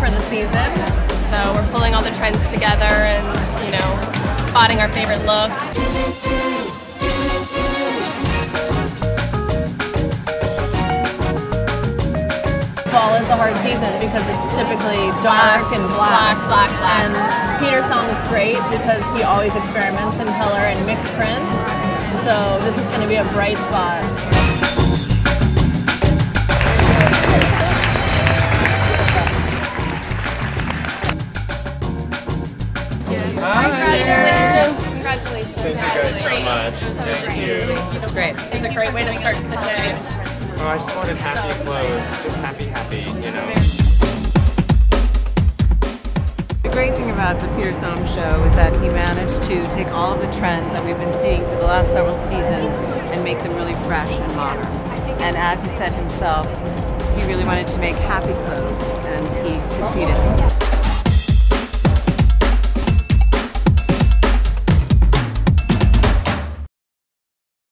for the season. So we're pulling all the trends together and, you know, spotting our favorite looks. Fall is a hard season because it's typically dark and black. And Peter Som is great because he always experiments in color and mixed prints. So this is going to be a bright spot. Congratulations. Congratulations. Thank you guys so much. Thank you. It's great. It's a great way to start the day. Oh, I just wanted happy clothes. Just happy, you know. The great thing about the Peter Som show is that he managed to take all of the trends that we've been seeing for the last several seasons and make them really fresh and modern. And as he said himself, he really wanted to make happy clothes, and he succeeded.